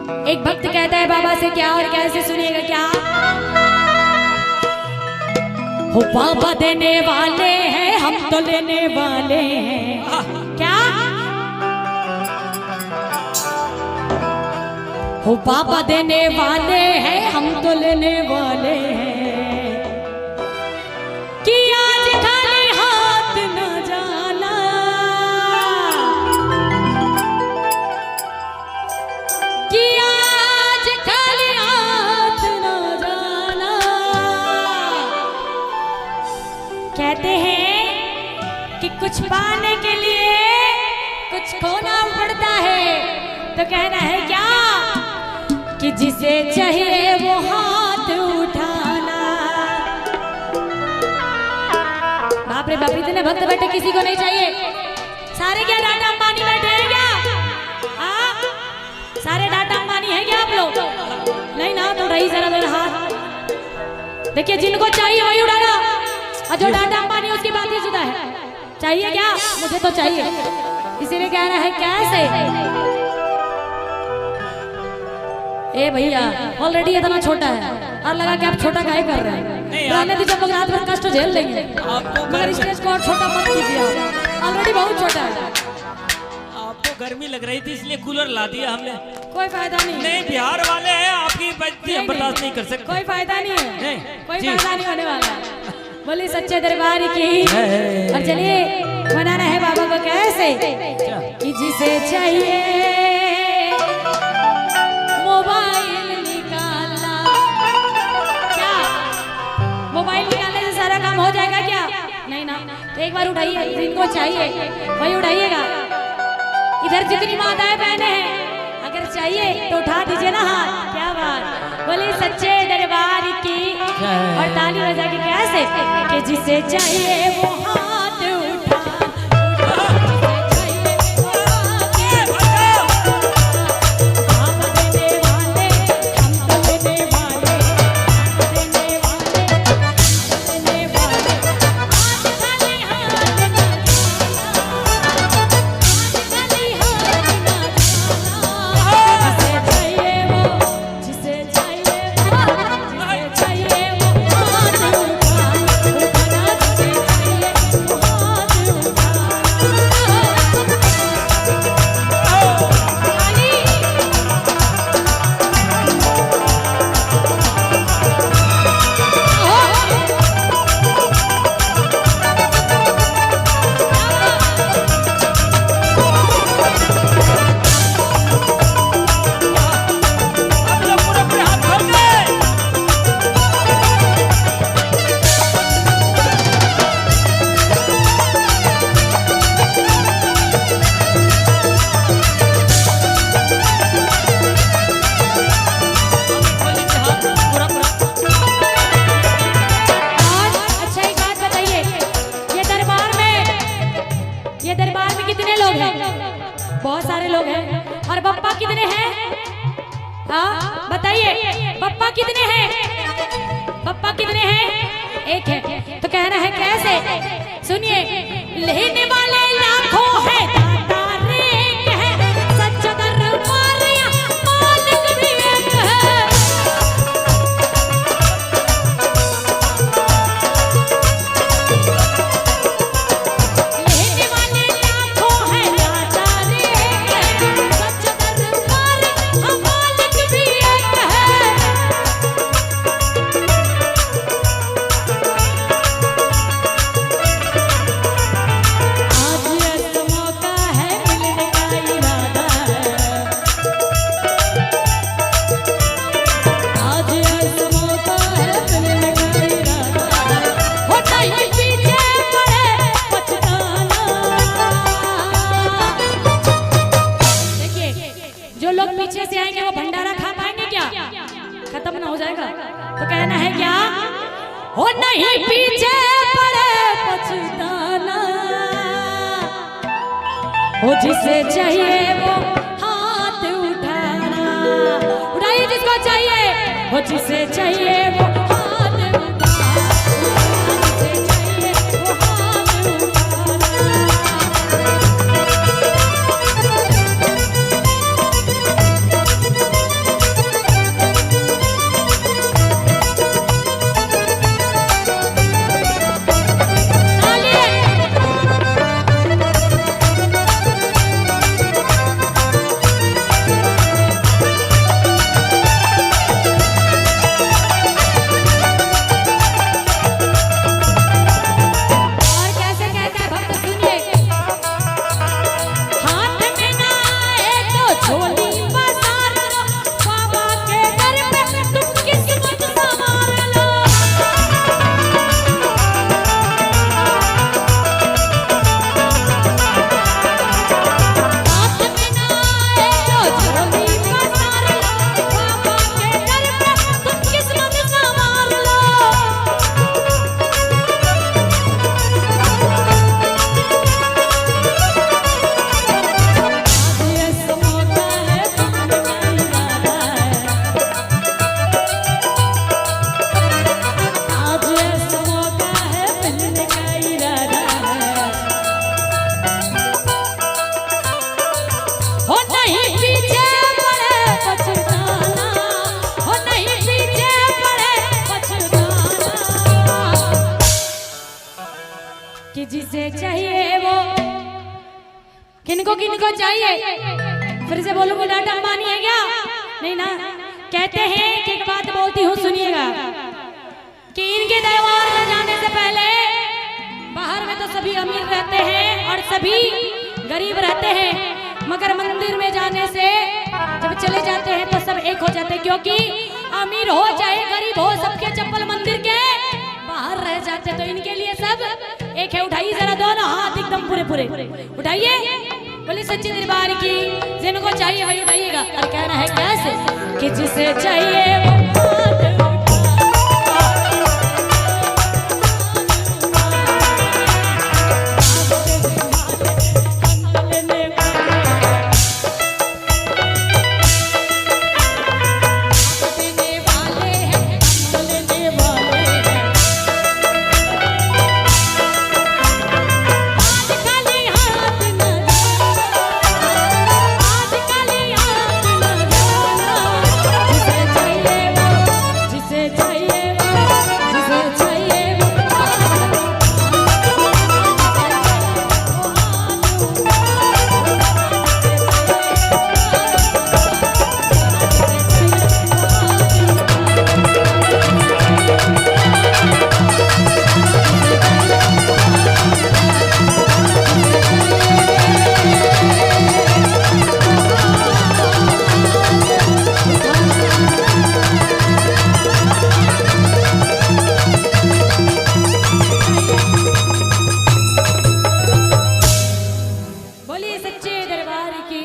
एक भक्त कहता है बाबा से क्या और कैसे, सुनिएगा क्या। हो बाबा देने वाले हैं, हम तो लेने वाले हैं। क्या हो बाबा देने वाले हैं, हम तो लेने वाले हैं। कि आज खाली हाथ न जाना, कि आज खाली हाथ न जाना। कहते हैं कि कुछ पाने के लिए कुछ खोना पड़ता है, तो कहना है क्या कि जिसे चाहिए वो हाथ उठाना। बाप रे बाप, इतने भक्त बैठे, किसी को नहीं चाहिए। सारे क्या डाटा अंबानी बैठे हैं क्या? सारे डाटा अंबानी है क्या आप लोग? नहीं ना, तो रही जरा मेरा हाथ देखिए। जिनको चाहिए वही उड़ाना, और जो डाटा अंबानी उसकी बात ही जुदा है। चाहिए क्या? मुझे तो चाहिए, इसीलिए कह रहा है कैसे। ए भैया ऑलरेडी इतना छोटा है और लगा कि आप छोटा काहे कर रहे हैं। रहने दीजिए, लोग रात भर कष्ट झेल लेंगे, मगर स्टेज को और छोटा मत कीजिए। आप ऑलरेडी बहुत छोटा है। आपको गर्मी लग रही थी इसलिए कूलर ला दिया हमने। कोई फायदा नहीं। नहीं, बिहार वाले हैं, आपकी बेइज्जती हम बर्दाश्त नहीं कर सकते। कोई फायदा नहीं है, कोई फायदा नहीं होने वाला है। बोली सच्चे दरबार की। और चलिए मनाना है बाबा को कैसे कि जिसे चाहिए मोबाइल निकालना। क्या मोबाइल निकालने से सारा काम हो जाएगा क्या? नहीं ना, तो एक बार उठाइए, जिनको चाहिए वही उठाइएगा। इधर जितनी माताएं बहनें हैं, अगर चाहिए तो उठा दीजिए ना हाथ। क्या बात, बोले सच्चे दरबार की। और ताली बजा के कैसे कि जिसे चाहिए वो हाथ उठा। बहुत सारे लोग हैं। और बप्पा कितने हैं? हाँ बताइए, बप्पा कितने हैं? बप्पा कितने हैं? एक है। तो कहना है कैसे, सुनिए। लेने वाले लाखों हैं, दाता नेक है, सच्चा दरबार या मालिक भी एक है। लेने वाले लाखों हैं, दाता नेक है, सच्चा दरबार या मालिक भी एक है। जो लोग पीछे से आएंगे वो भंडारा खा पाएंगे क्या? खत्म ना हो जाएगा। तो कहना है क्या, हो नहीं पीछे पड़े पछताना, हो जिसे चाहिए वो हाथ उठाना। उठाइए जिसको चाहिए, हो जिसे चाहिए वो हाथ उठाना। जिसे चाहिए वो हाथ उठाना। जिनको किनको चाहिए, फिर से बोलूंगी डाटा अंबानी है क्या? नहीं ना। कहते हैं कि एक बात बोलती हूँ सुनिएगा, कि इनके दरबार में जाने से पहले बाहर में तो सभी अमीर रहते हैं और सभी गरीब रहते हैं, मगर मंदिर में जाने से जब चले जाते हैं तो सब एक हो जाते हैं, क्योंकि अमीर हो चाहे गरीब हो सबके चप्पल मंदिर के बाहर रह जाते, तो इनके लिए सब एक है। उठाइए जरा दोनों हाथ एकदम पूरे पूरे उठाइए, बोले सच्चे दरबार की, जिनको चाहिए वही उठाइएगा। और कहना है कैसे कि जिसे चाहिए वो बोलिए सच्चे दरबार की।